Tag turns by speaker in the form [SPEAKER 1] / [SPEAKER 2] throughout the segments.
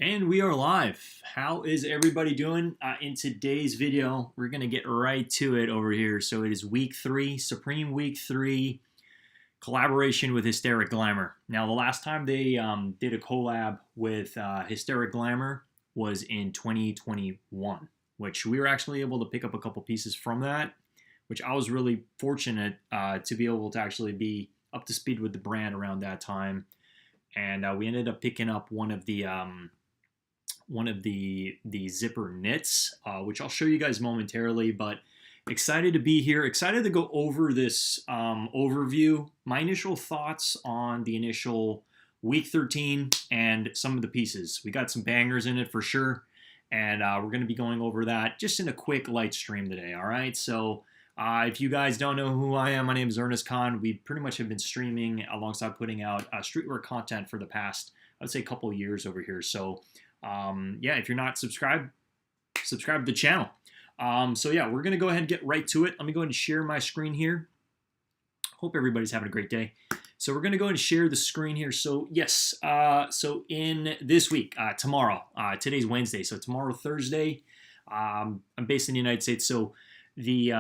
[SPEAKER 1] And we are live. How is everybody doing? In today's video, we're going to get right to it over here. So it is week 3, Supreme week 3, collaboration with Hysteric Glamour. Now, the last time they did a collab with Hysteric Glamour was in 2021, which we were actually able to pick up a couple pieces from that, which I was really fortunate to be able to actually be up to speed with the brand around that time. And we ended up picking up one of the zipper knits, which I'll show you guys momentarily, but excited to be here, excited to go over this overview, my initial thoughts on the initial week 13 and some of the pieces. We got some bangers in it for sure, and we're going to be going over that just in a quick light stream today. All right, so if you guys don't know who I am, my name is Ernest Khan. We pretty much have been streaming alongside putting out streetwear content for the past, I would say, couple of years over here. So yeah, if you're not subscribed, subscribe to the channel. So yeah, we're going to go ahead and get right to it. Let me go ahead and share my screen here. Hope everybody's having a great day. So we're going to go ahead and share the screen here. So yes, so in this week, tomorrow, today's Wednesday, so tomorrow, Thursday, I'm based in the United States, so the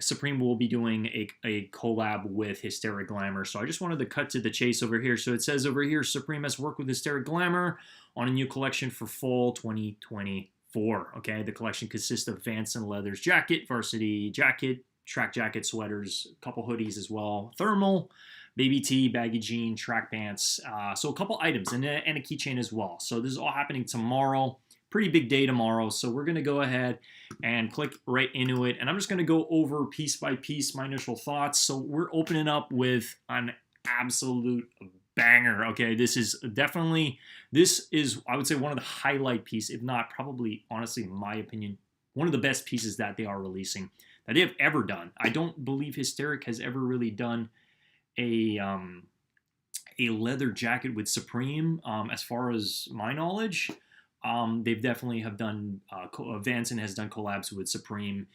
[SPEAKER 1] Supreme will be doing a collab with Hysteric Glamour. So I just wanted to cut to the chase over here. So it says over here, Supreme has worked with Hysteric Glamour on a new collection for fall 2024. Okay, the collection consists of Vance and Leathers jacket, varsity jacket, track jacket, sweaters, a couple hoodies as well, thermal, baby tee, baggy jean, track pants. So a couple items and a keychain as well. So this is all happening tomorrow. Pretty big day tomorrow, so we're going to go ahead and click right into it, and I'm just going to go over piece by piece my initial thoughts. So we're opening up with an absolute banger. Okay, this is I would say one of the highlight pieces, if not probably, honestly, in my opinion, one of the best pieces that they are releasing, that they have ever done. I don't believe Hysteric has ever really done a leather jacket with Supreme, as far as my knowledge. They've definitely have done, Vanson has done collabs with Supreme,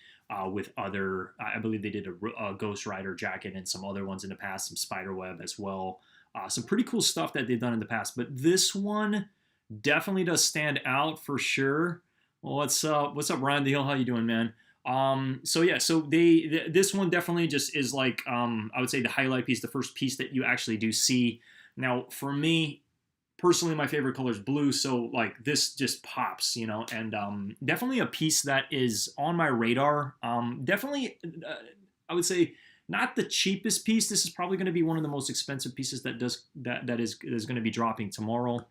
[SPEAKER 1] with other, I believe they did a Ghost Rider jacket and some other ones in the past, some Spiderweb as well. Some pretty cool stuff that they've done in the past, but this one definitely does stand out for sure. Well, what's up, Ryan the Hill? How you doing, man? So yeah, so this one definitely just is like, I would say the highlight piece, the first piece that you actually do see. Now, for me, personally, my favorite color is blue, so like this just pops, you know, and definitely a piece that is on my radar. Definitely, I would say not the cheapest piece. This is probably going to be one of the most expensive pieces that is going to be dropping tomorrow.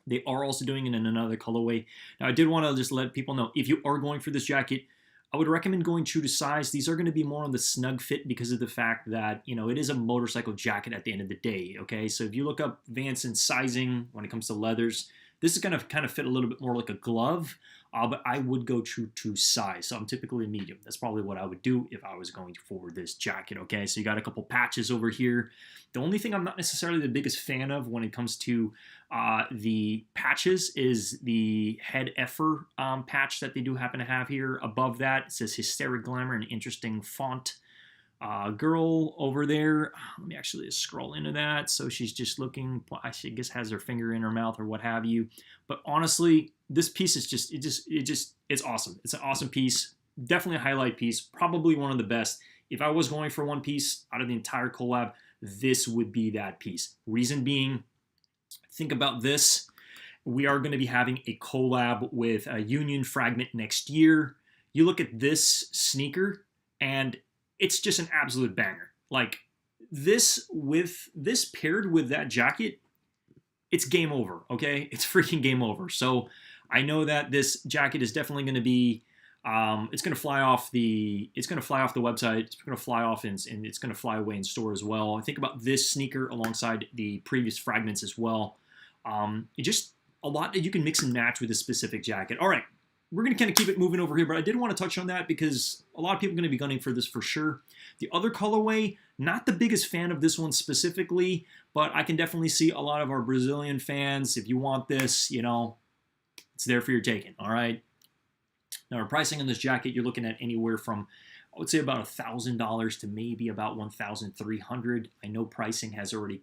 [SPEAKER 1] They are also doing it in another colorway. Now, I did want to just let people know, if you are going for this jacket, I would recommend going true to size. These are going to be more on the snug fit because of the fact that, you know, it is a motorcycle jacket at the end of the day, okay? So if you look up Vance and sizing when it comes to leathers, this is going to kind of fit a little bit more like a glove, but I would go true to size. So I'm typically a medium. That's probably what I would do if I was going for this jacket, okay? So you got a couple patches over here. The only thing I'm not necessarily the biggest fan of when it comes to the patches is the head effer patch that they do happen to have here. Above that, it says Hysteric Glamour, an interesting font. Girl over there, let me actually just scroll into that. So she's just looking, I guess has her finger in her mouth or what have you. But honestly, this piece is it's awesome. It's an awesome piece. Definitely a highlight piece. Probably one of the best. If I was going for one piece out of the entire collab, this would be that piece. Reason being, think about this. We are going to be having a collab with a Union Fragment next year. You look at this sneaker and it's just an absolute banger. Like this paired with that jacket, it's game over, okay? It's freaking game over. So I know that this jacket is definitely going to be, it's going to fly off the website. It's going to fly off and it's going to fly away in store as well. I think about this sneaker alongside the previous Fragments as well. It just a lot that you can mix and match with a specific jacket. All right. We're going to kind of keep it moving over here, but I did want to touch on that because a lot of people are going to be gunning for this for sure. The other colorway, not the biggest fan of this one specifically, but I can definitely see a lot of our Brazilian fans. If you want this, you know, it's there for your taking, all right? Now, our pricing on this jacket, you're looking at anywhere from I would say about $1,000 to maybe about 1,300. I know pricing has already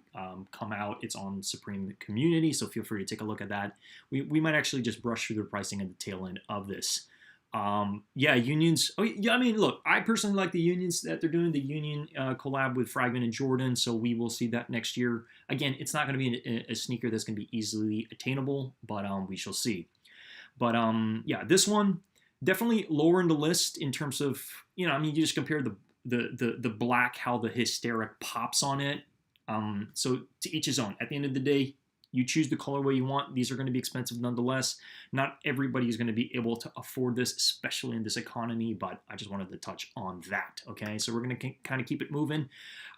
[SPEAKER 1] come out. It's on Supreme Community, so feel free to take a look at that. We might actually just brush through the pricing at the tail end of this. Yeah, unions. Oh, yeah. I mean, look, I personally like the unions that they're doing. The union collab with Fragment and Jordan, so we will see that next year. Again, it's not going to be a sneaker that's going to be easily attainable, but we shall see. But yeah, this one definitely lower in the list in terms of, you know, I mean, you just compare the black, how the Hysteric pops on it. So to each his own. At the end of the day, you choose the colorway you want. These are going to be expensive nonetheless. Not everybody is going to be able to afford this, especially in this economy, but I just wanted to touch on that, okay? So we're going to kind of keep it moving.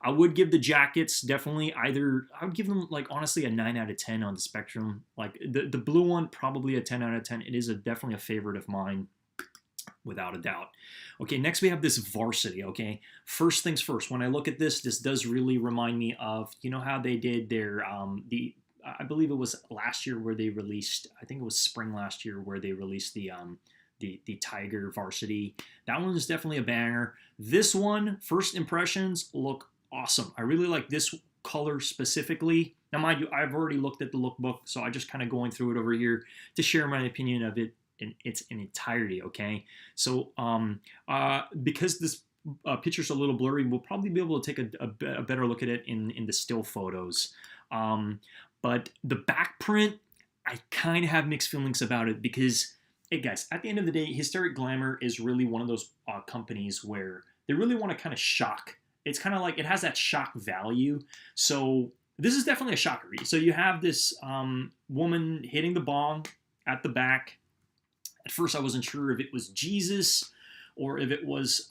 [SPEAKER 1] I would give the jackets definitely either, I would give them like honestly a 9 out of 10 on the spectrum. Like the blue one, probably a 10 out of 10. It is definitely a favorite of mine, without a doubt. Okay, next we have this Varsity, okay? First things first, when I look at this does really remind me of, you know how they did their, I believe it was last year where they released, I think it was spring last year where they released the Tiger Varsity. That one is definitely a banger. This one, first impressions look awesome. I really like this color specifically. Now, mind you, I've already looked at the lookbook, so I just kind of going through it over here to share my opinion of it in its entirety, okay? So because this picture's a little blurry, we'll probably be able to take a better look at it in the still photos. But the back print, I kind of have mixed feelings about it because, hey guys, at the end of the day, Hysteric Glamour is really one of those companies where they really want to kind of shock. It's kind of like it has that shock value. So this is definitely a shocker. So you have this woman hitting the bong at the back. At first, I wasn't sure if it was Jesus or if it was,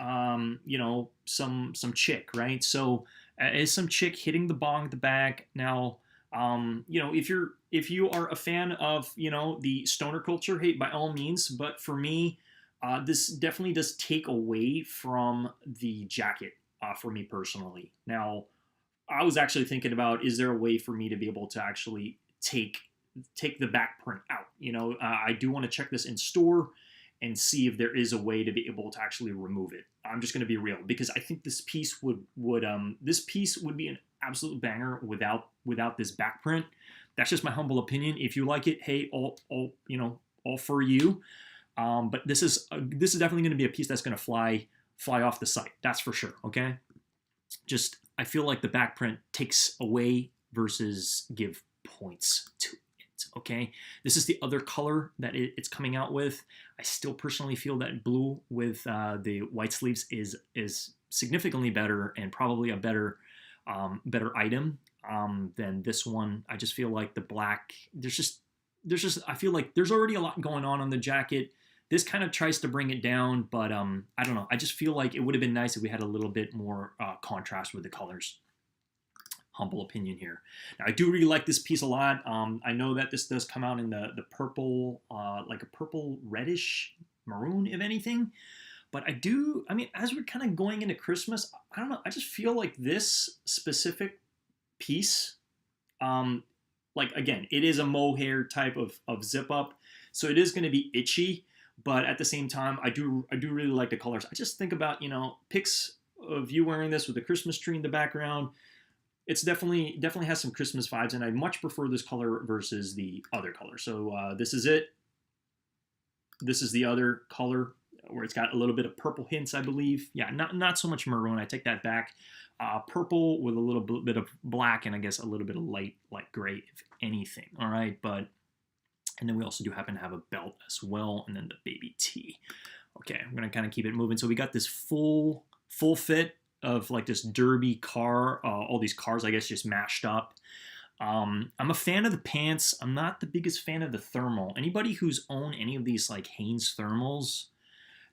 [SPEAKER 1] you know, some chick, right? So it's some chick hitting the bong at the back. Now, you know, if you are a fan of, you know, the stoner culture, hey, by all means. But for me, this definitely does take away from the jacket for me personally. Now, I was actually thinking about, is there a way for me to be able to actually take the back print out? You know, I do want to check this in store and see if there is a way to be able to actually remove it. I'm just going to be real because I think this piece would be an absolute banger without this back print. That's just my humble opinion. If you like it, hey, all you know, all for you. But this is definitely going to be a piece that's going to fly off the site. That's for sure. Okay. Just I feel like the back print takes away versus give points to it. Okay, this is the other color that it's coming out with. I still personally feel that blue with the white sleeves is significantly better and probably a better item than this one. I just feel like the black, there's just I feel like there's already a lot going on the jacket. This kind of tries to bring it down, but I don't know. I just feel like it would have been nice if we had a little bit more contrast with the colors. Humble opinion here. Now, I do really like this piece a lot. I know that this does come out in the purple, like a purple reddish maroon, if anything. But I mean, as we're kind of going into Christmas, I don't know. I just feel like this specific piece, like again, it is a mohair type of zip up, so it is going to be itchy. But at the same time, I do really like the colors. I just think about, you know, pics of you wearing this with the Christmas tree in the background. It's definitely has some Christmas vibes, and I much prefer this color versus the other color. So this is it. This is the other color where it's got a little bit of purple hints, I believe. Yeah, not so much maroon. I take that back. Purple with a little bit of black and I guess a little bit of light gray, if anything. All right, and then we also do happen to have a belt as well, and then the baby tee. Okay, I'm gonna kind of keep it moving. So we got this full fit of like this derby car, all these cars, I guess, just mashed up. I'm a fan of the pants. I'm not the biggest fan of the thermal. Anybody who's owned any of these like Hanes thermals,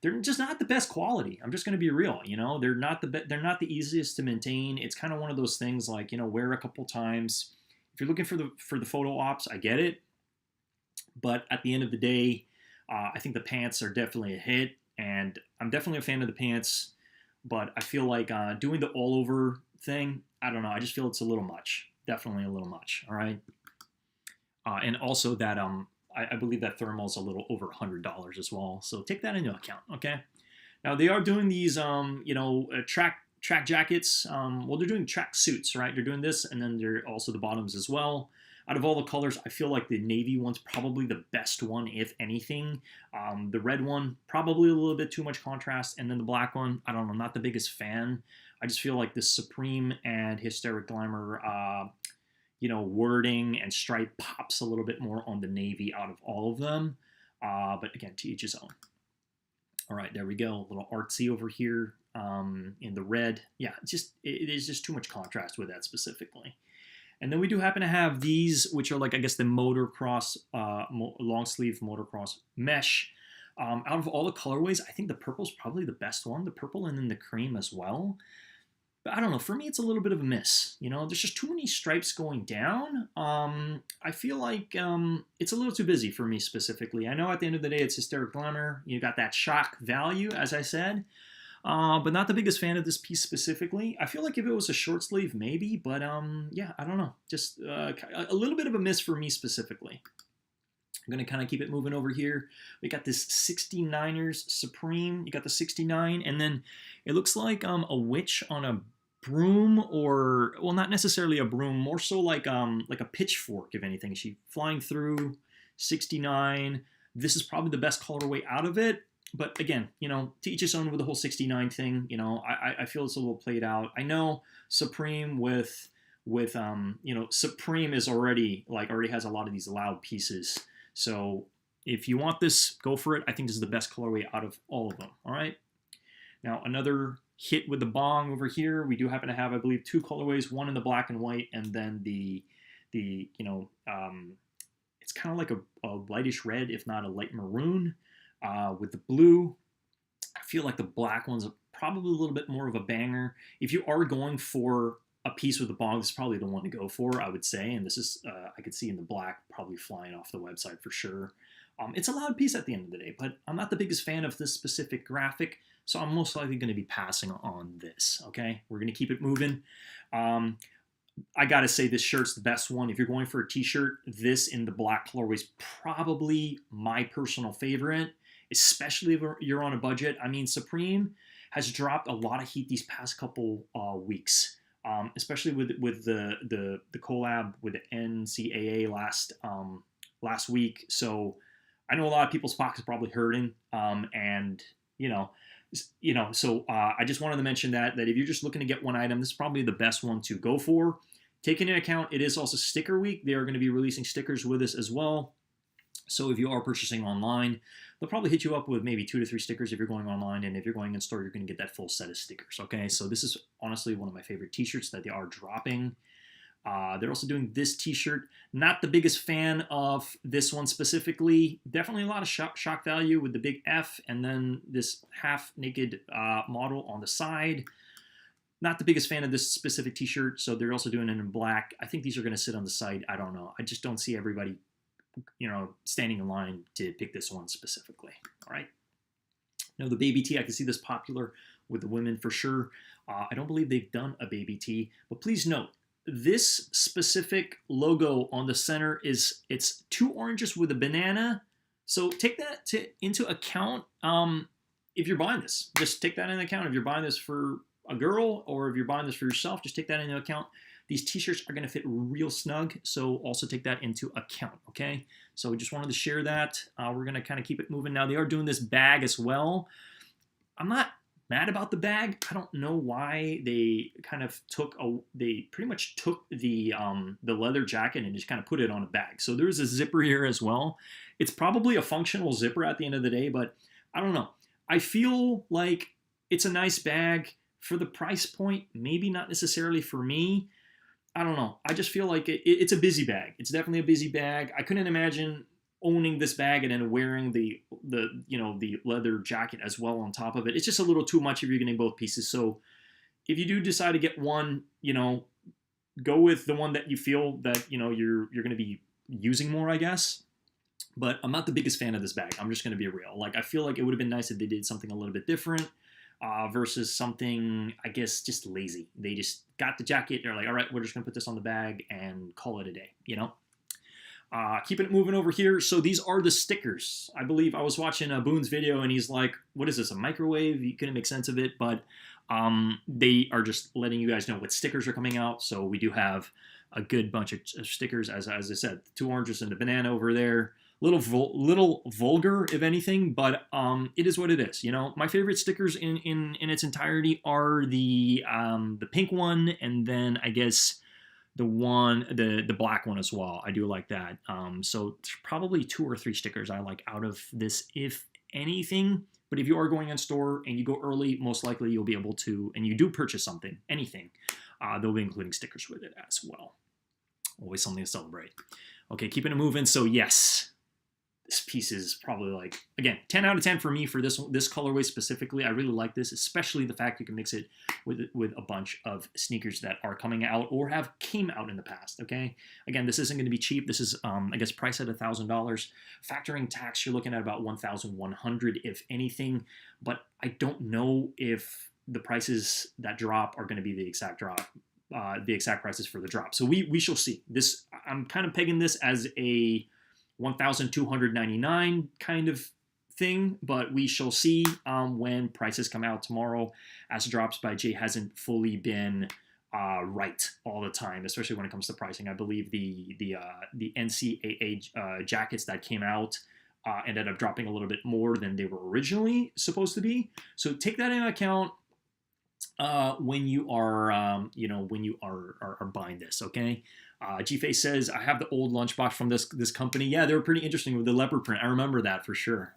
[SPEAKER 1] they're just not the best quality. I'm just going to be real. You know, they're not the easiest to maintain. It's kind of one of those things like, you know, wear a couple times. If you're looking for the photo ops, I get it. But at the end of the day, I think the pants are definitely a hit, and I'm definitely a fan of the pants. But I feel like doing the all over thing, I don't know. I just feel it's a little much. Definitely a little much. All right. And also that I believe that thermal is a little over $100 as well. So take that into account. Okay. Now they are doing these, track jackets. Well, they're doing track suits, right? They're doing this, and then they're also the bottoms as well. Out of all the colors, I feel like the navy one's probably the best one, if anything. The red one, probably a little bit too much contrast, and then the black one, I don't know, not the biggest fan. I just feel like the Supreme and Hysteric Glamour, wording and stripe pops a little bit more on the navy out of all of them. But again, to each his own. All right, there we go. A little artsy over here in the red. Yeah, it is just too much contrast with that specifically. And then we do happen to have these, which are like, I guess, the motocross, long sleeve motocross mesh. Out of all the colorways, I think the purple's probably the best one. The purple and then the cream as well. But I don't know. For me, it's a little bit of a miss. There's just too many stripes going down. I feel like it's a little too busy for me specifically. I know at the end of the day, it's Hysteric Glamour. You got that shock value, as I said. But not the biggest fan of this piece specifically. I feel like if it was a short sleeve, maybe. But yeah, I don't know. Just a little bit of a miss for me specifically. I'm going to kind of keep it moving over here. We got this 69ers Supreme. You got the 69. And then it looks like a witch on a broom, or, well, not necessarily a broom. More so like a pitchfork, if anything. She flying through 69. This is probably the best colorway out of it. But again, to each his own with the whole 69 thing. I feel it's a little played out. I know Supreme with Supreme is already has a lot of these loud pieces. So if you want this, go for it. I think this is the best colorway out of all of them. All right. Now another hit with the bong over here. We do happen to have, I believe, two colorways. One in the black and white, and then it's kind of like a lightish red, if not a light maroon. With the blue, I feel like the black one's probably a little bit more of a banger. If you are going for a piece with the bong, this is probably the one to go for, I would say. And this is, I could see in the black probably flying off the website for sure. It's a loud piece at the end of the day, but I'm not the biggest fan of this specific graphic, so I'm most likely going to be passing on this, okay? We're going to keep it moving. I got to say this shirt's the best one. If you're going for a t-shirt, this in the black colorway is probably my personal favorite, especially if you're on a budget. I mean, Supreme has dropped a lot of heat these past couple weeks, especially with the collab with the NCAA last week. So I know a lot of people's pockets are probably hurting, so I just wanted to mention that if you're just looking to get one item, this is probably the best one to go for. Taking into account, it is also sticker week. They are going to be releasing stickers with us as well. So if you are purchasing online, they'll probably hit you up with maybe 2 to 3 stickers if you're going online. And if you're going in store, you're going to get that full set of stickers. Okay, so this is honestly one of my favorite t-shirts that they are dropping. They're also doing this t-shirt. Not the biggest fan of this one specifically. Definitely a lot of shock value with the big F and then this half-naked model on the side. Not the biggest fan of this specific t-shirt, so they're also doing it in black. I think these are going to sit on the side. I don't know. I just don't see everybody, standing in line to pick this one specifically. All right. Now, the baby tee, I can see this popular with the women for sure. I don't believe they've done a baby tee, but please note, this specific logo on the center it's 2 oranges with a banana. So take that into account if you're buying this. Just take that into account if you're buying this for a girl or if you're buying this for yourself. Just take that into account. These t-shirts are going to fit real snug, so also take that into account, okay? So we just wanted to share that. We're going to kind of keep it moving. Now, they are doing this bag as well. I'm not mad about the bag. I don't know why they they pretty much took the leather jacket and just kind of put it on a bag. So there's a zipper here as well. It's probably a functional zipper at the end of the day, but I don't know. I feel like it's a nice bag for the price point. Maybe not necessarily for me. I don't know. I just feel like it's a busy bag. It's definitely a busy bag. I couldn't imagine owning this bag and then wearing the leather jacket as well on top of it. It's just a little too much if you're getting both pieces. So if you do decide to get one, go with the one that you feel that you're going to be using more, I guess. But I'm not the biggest fan of this bag. I'm just going to be real. Like, I feel like it would have been nice if they did something a little bit different. Versus something, I guess, just lazy. They just got the jacket. They're like, all right, we're just going to put this on the bag and call it a day, Keeping it moving over here. So these are the stickers. I believe I was watching Boone's video and he's like, what is this, a microwave? You couldn't make sense of it, but they are just letting you guys know what stickers are coming out. So we do have a good bunch of stickers, as I said, 2 oranges and a banana over there. Little vulgar, if anything, but it is what it is. You know, my favorite stickers in its entirety are the pink one, and then I guess the black one as well. I do like that. So probably 2 or 3 stickers I like out of this, if anything. But if you are going in store and you go early, most likely you'll be able to, and you do purchase something, anything, they'll be including stickers with it as well. Always something to celebrate. Okay, keeping it moving. So yes, this piece is probably like, again, 10 out of 10 for me for this colorway specifically. I really like this, especially the fact you can mix it with a bunch of sneakers that are coming out or have came out in the past, okay? Again, this isn't going to be cheap. This is, I guess, priced at $1,000. Factoring tax, you're looking at about $1,100, if anything. But I don't know if the prices that drop are going to be the exact drop. The exact prices for the drop. So we shall see. This, I'm kind of pegging this as a $1,299 kind of thing, but we shall see when prices come out tomorrow, as drops by Jay hasn't fully been right all the time, especially when it comes to pricing. I believe the NCAA jackets that came out ended up dropping a little bit more than they were originally supposed to be. So take that into account when you are, when you are buying this, okay? G-Face says, I have the old lunchbox from this company. Yeah, they were pretty interesting with the leopard print. I remember that for sure.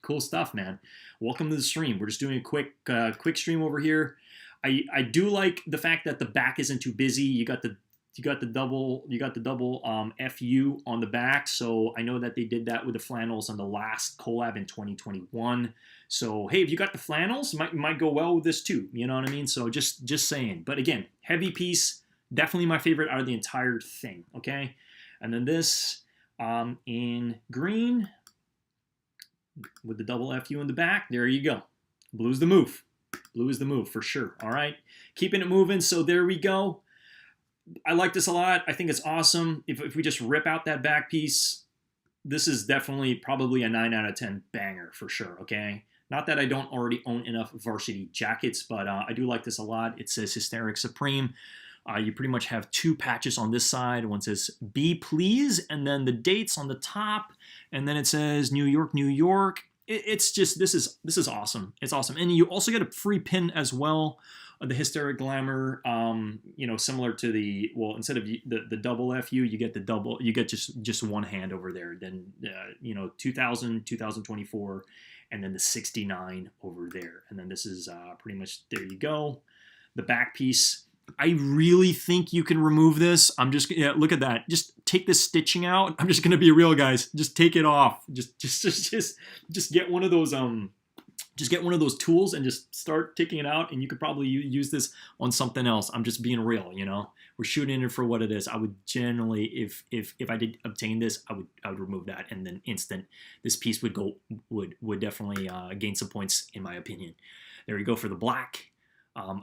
[SPEAKER 1] Cool stuff, man. Welcome to the stream. We're just doing a quick stream over here. I do like the fact that the back isn't too busy. You got the double FU on the back. So I know that they did that with the flannels on the last collab in 2021. So hey, if you got the flannels, might go well with this too. You know what I mean? So just saying. But again, heavy piece. Definitely my favorite out of the entire thing, okay? And then this in green with the double FU in the back. There you go. Blue's the move. Blue is the move for sure, all right? Keeping it moving, so there we go. I like this a lot. I think it's awesome. If we just rip out that back piece, this is definitely probably a 9 out of 10 banger for sure, okay? Not that I don't already own enough varsity jackets, but I do like this a lot. It says Hysteric Supreme. You pretty much have 2 patches on this side. One says "Be Please," and then the dates on the top, and then it says New York, New York. It's just, this is awesome. It's awesome, and you also get a free pin as well. The Hysteric Glamour, similar to the, well, instead of the double FU, you get just one hand over there. Then 2000, 2024, and then the 69 over there, and then this is pretty much, there you go. The back piece. I really think you can remove this. I'm just, look at that. Just take this stitching out. I'm just gonna be real, guys. Just take it off. Just get one of those just get one of those tools and just start taking it out, and you could probably use this on something else. I'm just being real, We're shooting it for what it is. I would generally, if I did obtain this, I would remove that, and then this piece would definitely gain some points in my opinion. There you go for the black.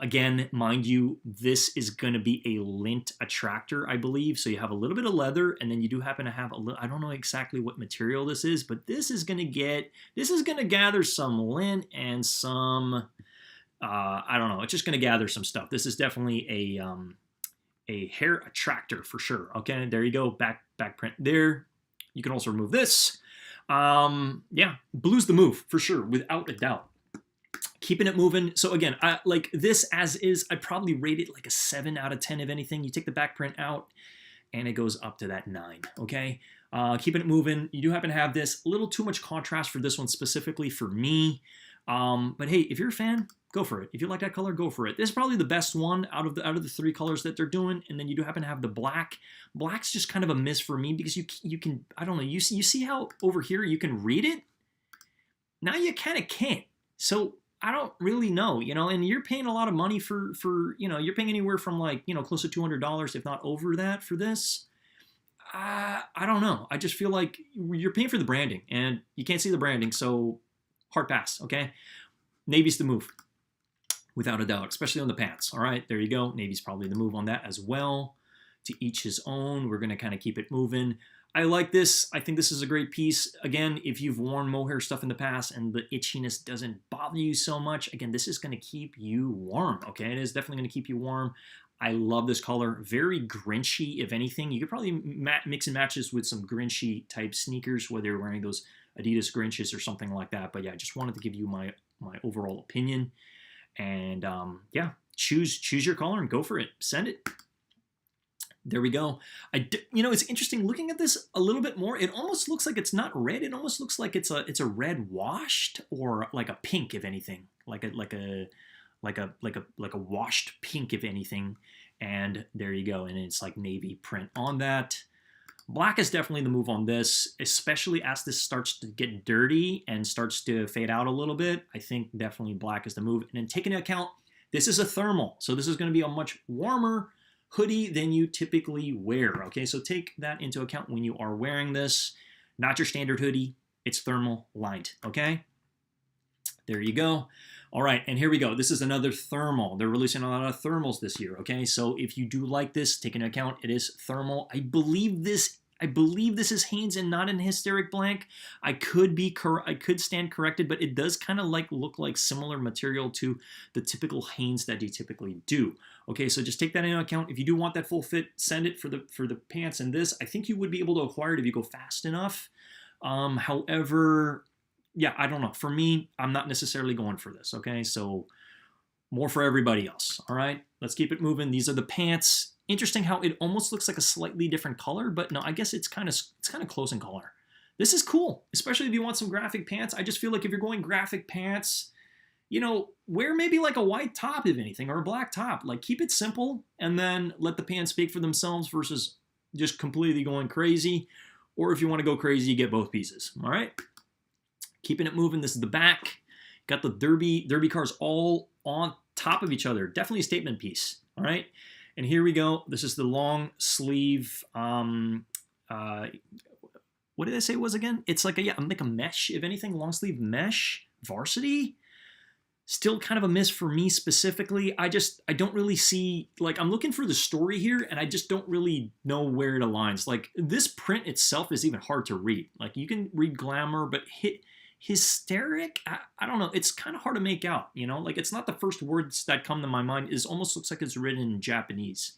[SPEAKER 1] Again, mind you, this is going to be a lint attractor, I believe. So you have a little bit of leather, and then you do happen to have a little, I don't know exactly what material this is, but this is going to gather some lint and some, I don't know, it's just going to gather some stuff. This is definitely a hair attractor for sure. Okay, there you go, back print there. You can also remove this. Yeah, blue's the move for sure, without a doubt. Keeping it moving. So again, I like this as is. I'd probably rate it like a 7 out of 10 if anything. You take the back print out, and it goes up to that 9. Okay, keeping it moving. You do happen to have this. A little too much contrast for this one specifically for me. But hey, if you're a fan, go for it. If you like that color, go for it. This is probably the best one out of the 3 colors that they're doing. And then you do happen to have the black. Black's just kind of a miss for me because you can, I don't know. You see how over here you can read it. Now you kind of can't. So I don't really know, and you're paying a lot of money for you're paying anywhere from like, close to $200, if not over that for this. I don't know. I just feel like you're paying for the branding and you can't see the branding. So hard pass. Okay. Navy's the move without a doubt, especially on the pants. All right, there you go. Navy's probably the move on that as well. to each his own. We're going to kind of keep it moving. I like this. I think this is a great piece. Again, if you've worn mohair stuff in the past and the itchiness doesn't bother you so much, again, this is going to keep you warm, okay? It is definitely going to keep you warm. I love this color. Very Grinchy, if anything. You could probably mix and match this with some Grinchy type sneakers, whether you're wearing those Adidas Grinches or something like that. But yeah, I just wanted to give you my overall opinion. And yeah, choose your color and go for it. Send it. There we go. You know, it's interesting looking at this a little bit more. It almost looks like it's not red. It almost looks like it's a red washed, or like a pink, if anything, like a washed pink, if anything. And there you go. And it's like navy print on that. Black is definitely the move on this, especially as this starts to get dirty and starts to fade out a little bit. I think definitely black is the move. And then taking into account, this is a thermal, so this is going to be a much warmer hoodie than you typically wear. Okay, so take that into account when you are wearing this. Not your standard hoodie. It's thermal lined. Okay, there you go. All right, and here we go. This is another thermal. They're releasing a lot of thermals this year. Okay, so if you do like this, take into account it is thermal. I believe this is Hanes and not an Hysteric blank. I could stand corrected, but it does kind of look like similar material to the typical Hanes that you typically do. Okay, so just take that into account. If you do want that full fit, send it for the pants and this. I think you would be able to acquire it if you go fast enough. However, yeah, I don't know. For me, I'm not necessarily going for this. Okay, so more for everybody else. All right, let's keep it moving. These are the pants. Interesting how it almost looks like a slightly different color, but no, I guess it's kind of close in color. This is cool, especially if you want some graphic pants. I just feel like if you're going graphic pants, you know, wear maybe like a white top, if anything, or a black top. Like, keep it simple and then let the pants speak for themselves versus just completely going crazy. Or if you want to go crazy, you get both pieces. All right, keeping it moving. This is the back. Got the derby cars all on top of each other. Definitely a statement piece. All right. And here we go. This is the long sleeve. What did I say it was again? It's like a mesh, if anything, long sleeve mesh varsity. Still kind of a miss for me specifically. I don't really see, like, I'm looking for the story here, and I just don't really know where it aligns. Like, this print itself is even hard to read. Like, you can read Glamour, but Hysteric, I don't know. It's kind of hard to make out, you know? Like, it's not the first words that come to my mind. It almost looks like it's written in Japanese.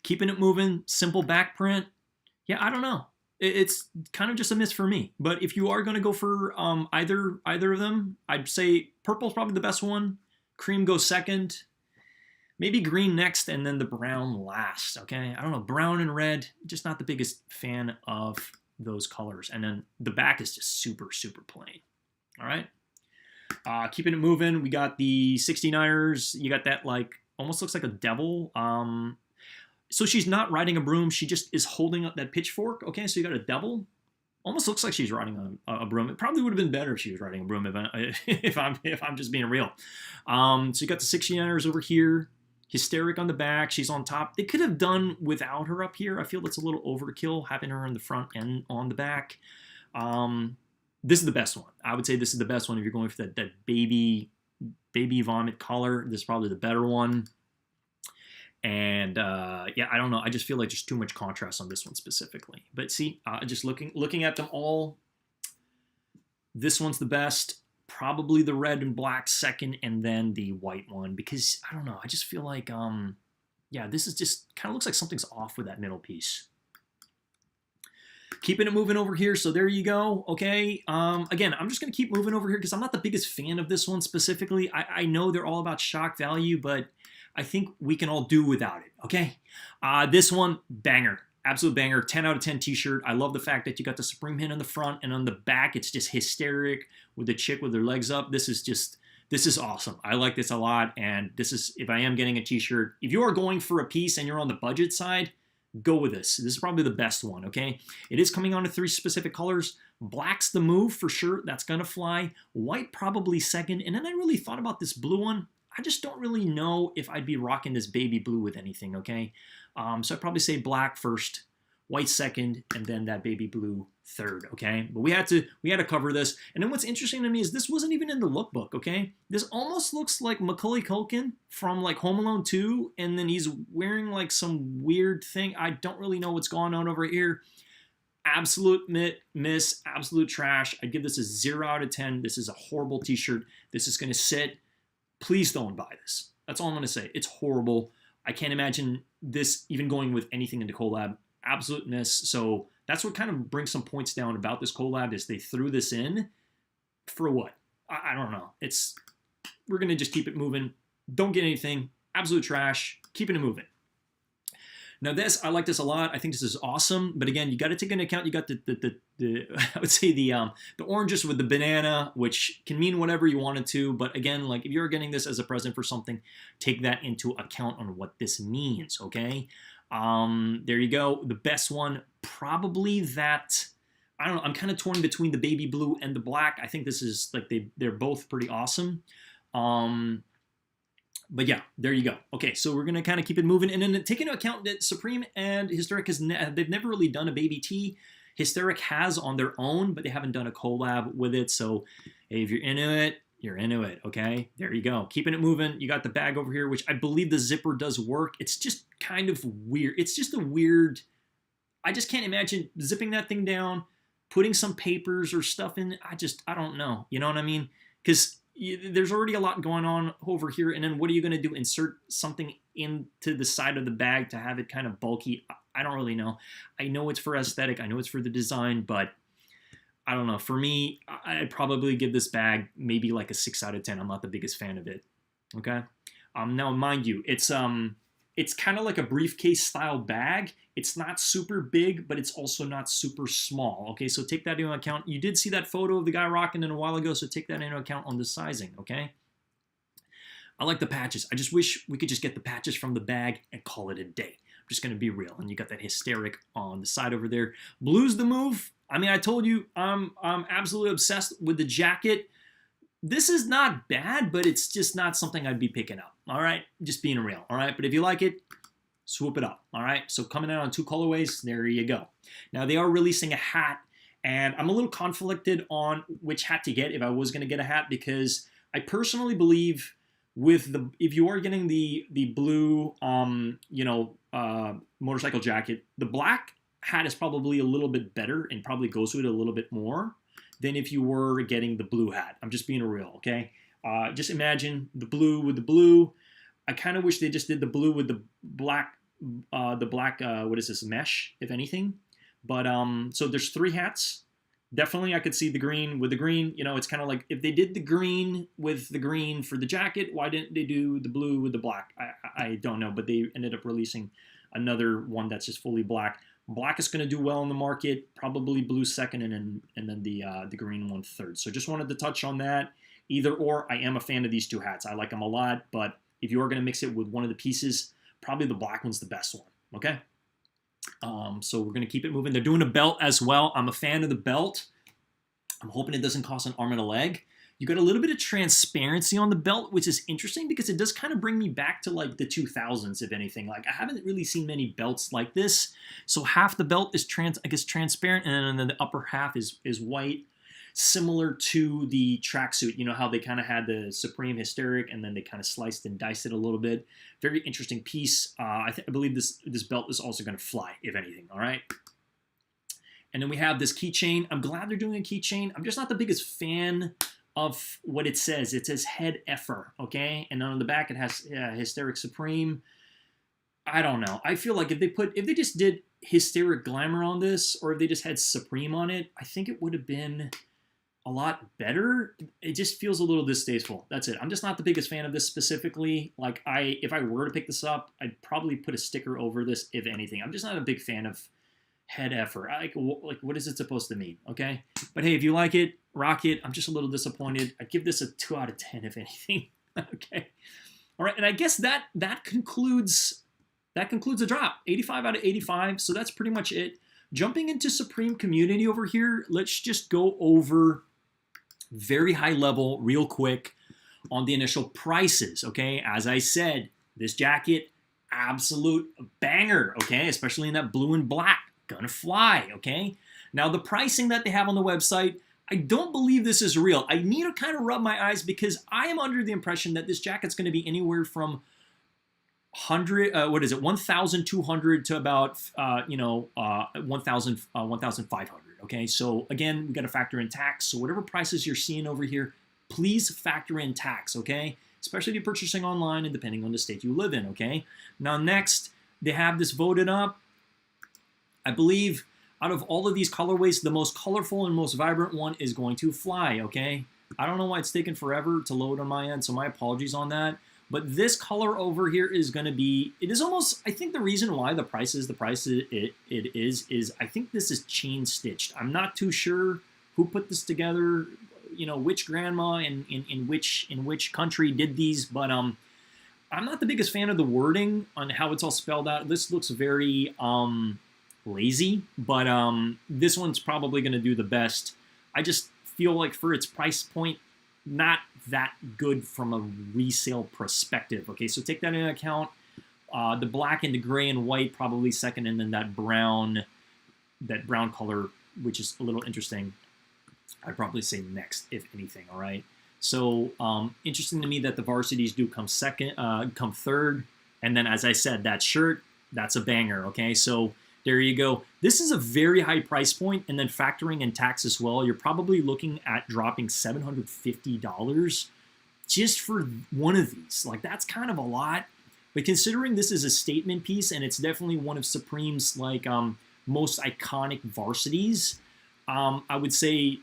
[SPEAKER 1] Keeping it moving, simple back print. Yeah, I don't know. It's kind of just a miss for me. But if you are going to go for either of them, I'd say purple's probably the best one. Cream goes second. Maybe green next, and then the brown last, okay? I don't know. Brown and red, just not the biggest fan of those colors. And then the back is just super, super plain. All right. Keeping it moving. We got the 69ers. You got that, like, almost looks like a devil. So she's not riding a broom. She just is holding up that pitchfork. Okay, so you got a devil. Almost looks like she's riding a broom. It probably would have been better if she was riding a broom, if I'm just being real. So you got the 69ers over here. Hysteric on the back. She's on top. They could have done without her up here. I feel that's a little overkill, having her in the front and on the back. This is the best one. I would say this is the best one if you're going for that baby vomit color. This is probably the better one. And yeah, I don't know. I just feel like there's too much contrast on this one specifically. But see, just looking at them all, this one's the best. Probably the red and black second, and then the white one, because I don't know. I just feel like, yeah, this is just kind of looks like something's off with that middle piece. Keeping it moving over here. So there you go. Okay. Again, I'm just going to keep moving over here because I'm not the biggest fan of this one specifically. I know they're all about shock value, but I think we can all do without it. Okay. This one, banger. Absolute banger, 10 out of 10 t-shirt. I love the fact that you got the Supreme hint on the front, and on the back, it's just Hysteric with the chick with her legs up. This is awesome. I like this a lot, and this is, if I am getting a t-shirt, if you are going for a piece and you're on the budget side, go with this. This is probably the best one, okay? It is coming on to 3 specific colors. Black's the move for sure. That's going to fly. White probably second, and then I really thought about this blue one. I just don't really know if I'd be rocking this baby blue with anything, okay? So I'd probably say black first, white second, and then that baby blue third, okay? But we had to cover this. And then what's interesting to me is this wasn't even in the lookbook, okay? This almost looks like Macaulay Culkin from like Home Alone 2, and then he's wearing like some weird thing. I don't really know what's going on over here. Absolute miss, absolute trash. I'd give this a 0 out of 10. This is a horrible t-shirt. This is going to sit. Please don't buy this. That's all I'm going to say. It's horrible. I can't imagine this even going with anything into collab. Absolute miss. So that's what kind of brings some points down about this collab is they threw this in for what? I don't know. We're going to just keep it moving. Don't get anything. Absolute trash. Keeping it moving. Now this, I like this a lot. I think this is awesome. But again, you got to take into account, you got the I would say the oranges with the banana, which can mean whatever you want it to. But again, like if you're getting this as a present for something, take that into account on what this means, okay? There you go. The best one, probably that, I don't know, I'm kind of torn between the baby blue and the black. I think this is like, they're both pretty awesome. But yeah, there you go. Okay, so we're going to kind of keep it moving. And then take into account that Supreme and Hysteric, they've never really done a baby tee. Hysteric has on their own, but they haven't done a collab with it. So hey, if you're into it, you're into it, okay? There you go. Keeping it moving. You got the bag over here, which I believe the zipper does work. It's just kind of weird. It's just a weird, I just can't imagine zipping that thing down, putting some papers or stuff in. I don't know. You know what I mean? Because there's already a lot going on over here, and then what are you going to do? Insert something into the side of the bag to have it kind of bulky? I don't really know. I know it's for aesthetic. I know it's for the design, but I don't know. For me, I'd probably give this bag maybe like a 6 out of 10. I'm not the biggest fan of it. Okay. Now, mind you, it's kind of like a briefcase style bag. It's not super big, but it's also not super small. Okay, so take that into account. You did see that photo of the guy rocking it a while ago, so take that into account on the sizing, okay? I like the patches. I just wish we could just get the patches from the bag and call it a day. I'm just going to be real. And you got that Hysteric on the side over there. Blue's the move. I mean, I told you I'm absolutely obsessed with the jacket. This is not bad, but it's just not something I'd be picking up, all right? Just being real, all right? But if you like it, swoop it up, all right? So coming out on 2 colorways, there you go. Now, they are releasing a hat, and I'm a little conflicted on which hat to get if I was going to get a hat, because I personally believe if you are getting the blue, motorcycle jacket, the black hat is probably a little bit better and probably goes with it a little bit more than if you were getting the blue hat. I'm just being real, okay? Just imagine the blue with the blue. I kind of wish they just did the blue with the black, what is this, mesh, if anything. But, so there's 3 hats. Definitely I could see the green with the green. You know, it's kind of like if they did the green with the green for the jacket, why didn't they do the blue with the black? I don't know, but they ended up releasing another one that's just fully black. Black is going to do well in the market, probably blue second, and then the green one third. So just wanted to touch on that. Either or, I am a fan of these 2 hats. I like them a lot, but if you are going to mix it with one of the pieces, probably the black one's the best one, okay? So we're going to keep it moving. They're doing a belt as well. I'm a fan of the belt. I'm hoping it doesn't cost an arm and a leg. You got a little bit of transparency on the belt, which is interesting because it does kind of bring me back to like the 2000s, if anything. Like I haven't really seen many belts like this. So half the belt is transparent, and then the upper half is white, similar to the tracksuit. You know how they kind of had the Supreme Hysteric, and then they kind of sliced and diced it a little bit. Very interesting piece. I believe this belt is also going to fly, if anything. All right. And then we have this keychain. I'm glad they're doing a keychain. I'm just not the biggest fan of what it says. It says head effer, okay? And on the back it has Hysteric Supreme. I don't know. I feel like if they just did Hysteric Glamour on this, or if they just had Supreme on it, I think it would have been a lot better. It just feels a little distasteful. That's it. I'm just not the biggest fan of this specifically. Like if I were to pick this up, I'd probably put a sticker over this, if anything. I'm just not a big fan of head effort. Like what is it supposed to mean? Okay, but hey, if you like it, rock it. I'm just a little disappointed. I'd give this a 2 out of 10, if anything. Okay, all right, and I guess that concludes the drop. 85 out of 85. So that's pretty much it. Jumping into Supreme community over here, let's just go over very high level, real quick, on the initial prices. Okay, as I said, this jacket, absolute banger. Okay, especially in that blue and black. Gonna fly, okay? Now, the pricing that they have on the website, I don't believe this is real. I need to kind of rub my eyes because I am under the impression that this jacket's going to be anywhere from 1,200 to about 1,500. Okay, so again, we got to factor in tax. So whatever prices you're seeing over here, please factor in tax. Okay, especially if you're purchasing online and depending on the state you live in. Okay, now next they have this voted up. I believe out of all of these colorways, the most colorful and most vibrant one is going to fly. Okay, I don't know why it's taken forever to load on my end, so my apologies on that. But this color over here is going to be, it is almost, I think the reason why the price is it is I think this is chain stitched. I'm not too sure who put this together, you know, which grandma in which country did these, but I'm not the biggest fan of the wording on how it's all spelled out. This looks very lazy, but this one's probably going to do the best. I just feel like for its price point, not that good from a resale perspective. Okay, so take that into account. The black and the gray and white probably second, and then that brown color, which is a little interesting, I'd probably say next, if anything. All right. So interesting to me that the varsities do come third, and then as I said, that shirt, that's a banger. Okay, so there you go. This is a very high price point, and then factoring in tax as well, you're probably looking at dropping $750 just for one of these. Like, that's kind of a lot. But considering this is a statement piece, and it's definitely one of Supreme's like most iconic varsities, I would say,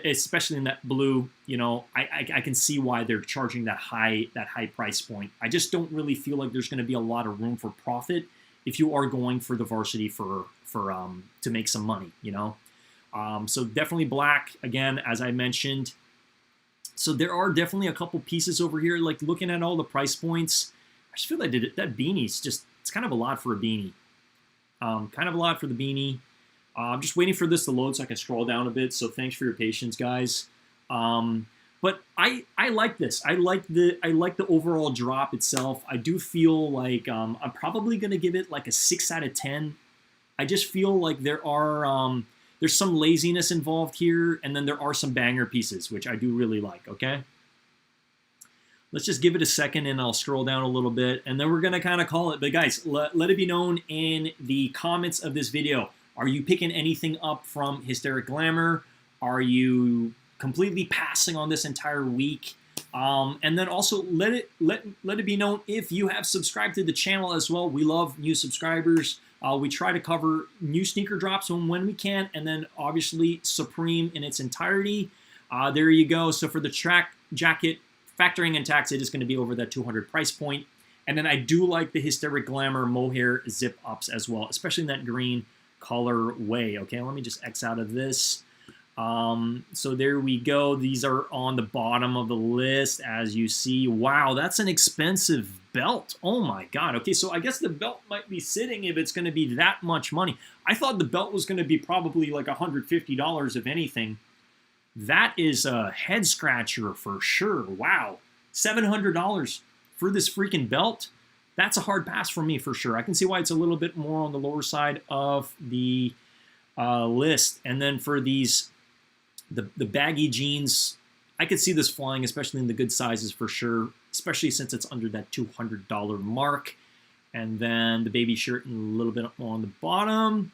[SPEAKER 1] especially in that blue, you know, I can see why they're charging that high price point. I just don't really feel like there's going to be a lot of room for profit if you are going for the varsity to make some money, you know. So definitely black, again, as I mentioned. So there are definitely a couple pieces over here, like looking at all the price points. I just feel like that beanie's just, it's kind of a lot for a beanie. Kind of a lot for the beanie. I'm just waiting for this to load so I can scroll down a bit. So thanks for your patience, guys. But I like this. I like the overall drop itself. I do feel like I'm probably gonna give it like a 6 out of 10. I just feel like there's some laziness involved here, and then there are some banger pieces, which I do really like. Okay, let's just give it a second, and I'll scroll down a little bit, and then we're gonna kind of call it. But guys, let it be known in the comments of this video: are you picking anything up from Hysteric Glamour? Are you completely passing on this entire week? And then also let it be known if you have subscribed to the channel as well. We love new subscribers. We try to cover new sneaker drops when we can, and then obviously Supreme in its entirety. There you go. So for the track jacket, factoring in tax, it is going to be over that 200 price point. And then I do like the Hysteric Glamour mohair zip ups as well, especially in that green color way. Okay, let me just X out of this. So there we go. These are on the bottom of the list, as you see. Wow, that's an expensive belt. Oh my God. Okay, so I guess the belt might be sitting if it's going to be that much money. I thought the belt was going to be probably like $150 if anything. That is a head scratcher for sure. Wow, $700 for this freaking belt. That's a hard pass for me for sure. I can see why it's a little bit more on the lower side of the list. And then for these, the baggy jeans, I could see this flying, especially in the good sizes for sure, especially since it's under that $200 mark. And then the baby shirt and a little bit more on the bottom.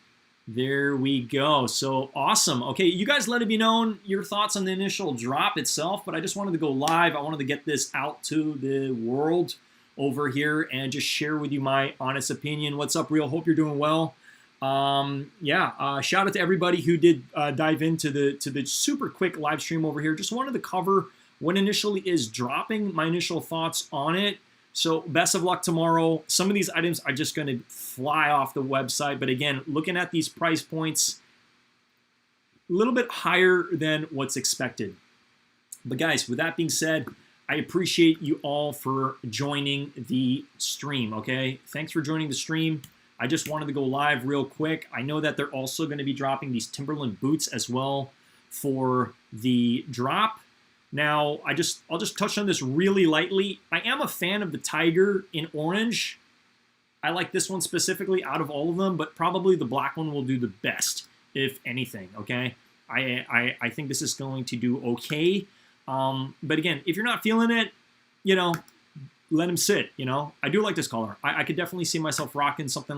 [SPEAKER 1] There we go. So awesome. Okay, you guys let it be known your thoughts on the initial drop itself, but I just wanted to go live. I wanted to get this out to the world over here and just share with you my honest opinion. What's up, Real? Hope you're doing well. Shout out to everybody who did dive into the super quick live stream over here. Just wanted to cover what initially is dropping, my initial thoughts on it. So best of luck tomorrow. Some of these items are just going to fly off the website. But again, looking at these price points, a little bit higher than what's expected. But guys, with that being said, I appreciate you all for joining the stream, okay? Thanks for joining the stream. I just wanted to go live real quick. I know that they're also going to be dropping these Timberland boots as well for the drop. Now, I'll just touch on this really lightly. I am a fan of the Tiger in orange. I like this one specifically out of all of them, but probably the black one will do the best. if anything, okay? I think this is going to do okay. But again, if you're not feeling it, let him sit, I do like this color. I could definitely see myself rocking something